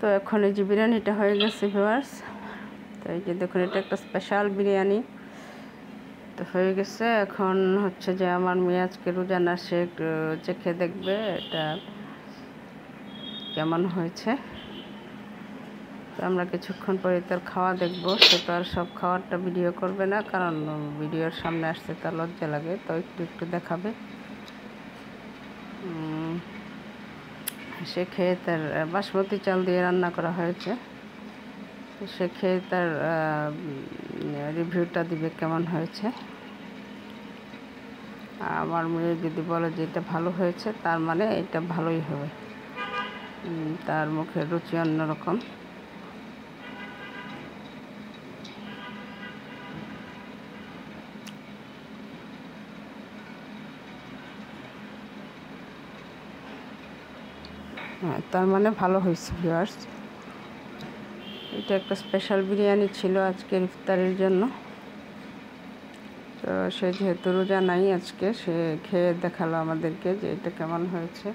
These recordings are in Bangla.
তো এখন এই যে বিরিয়ানিটা হয়ে গেছে ভিউয়ার্স। তো এই যে দেখুন এটা একটা স্পেশাল বিরিয়ানি তো হয়ে গেছে। এখন হচ্ছে যে আমার মেয়ে আজকে রোজা না, সে একটু চেখে দেখবে এটা কেমন হয়েছে। তো আমরা কিছুক্ষণ পরে তার খাওয়া দেখব। সে তো আর সব খাওয়ারটা ভিডিও করবে না, কারণ ভিডিওর সামনে আসতে তার লজ্জা লাগে, তো একটু একটু দেখাবে। সে খেয়ে তার বাসমতি চাল দিয়ে রান্না করা হয়েছে, সে খেয়ে তার রিভিউটা দিবে কেমন হয়েছে। আমার মেয়ে যদি বলে যে এটা ভালো হয়েছে, তার মানে এটা ভালোই হবে, তার মুখের রুচি অন্যরকম। হ্যাঁ, তার মানে ভালো হয়েছে ভিউয়ার্স। এটা একটা স্পেশাল বিরিয়ানি ছিল আজকের ইফতারের জন্য। তো সে যেহেতু রোজা নাই আজকে, সে খেয়ে দেখালো আমাদেরকে যে এটা কেমন হয়েছে।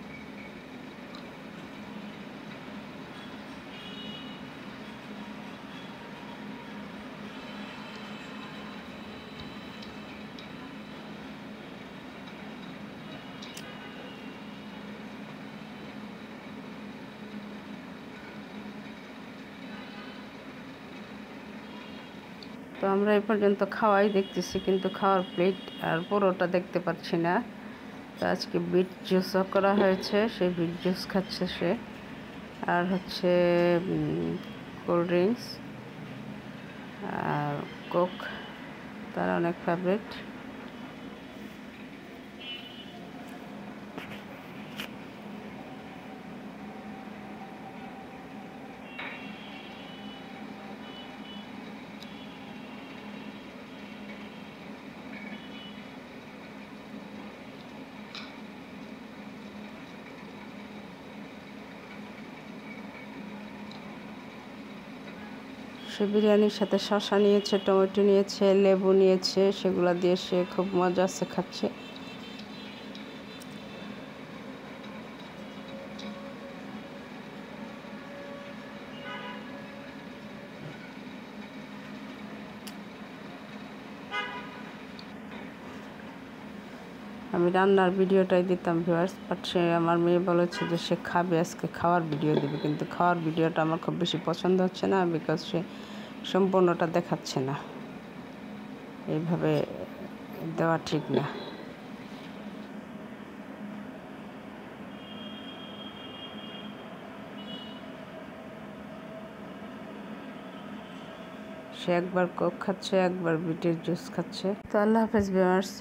তো আমরা এই পর্যন্ত খাওয়াই দেখতেছি, কিন্তু খাওয়ার প্লেট আর পুরোটা দেখতে পাচ্ছি না। তো আজকে বিট জুসও করা হয়েছে, সেই বিট জুস খাচ্ছে সে। আর হচ্ছে কোল্ড ড্রিঙ্কস আর কোক তার অনেক ফেভারিট। সে বিরিয়ানির সাথে শসা নিয়েছে, টমেটো নিয়েছে, লেবু নিয়েছে, সেগুলো দিয়ে সে খুব মজা আছে খাচ্ছে। আমি রান্নার ভিডিওটাই দিতাম ভিউয়ার্স, বাট সে আমার মেয়ে বলেছে যে সে খাবে, আজকে খাওয়ার ভিডিও দেবে। কিন্তু খাওয়ার ভিডিওটা আমার খুব বেশি পছন্দ হচ্ছে না, বিকজ সে সম্পূর্ণটা দেখাচ্ছে না, এইভাবে দেওয়া ঠিক না। সে একবার কোক খাচ্ছে, একবার বিটের জুস খাচ্ছে। তো আল্লাহ হাফেজ ভিউয়ার্স।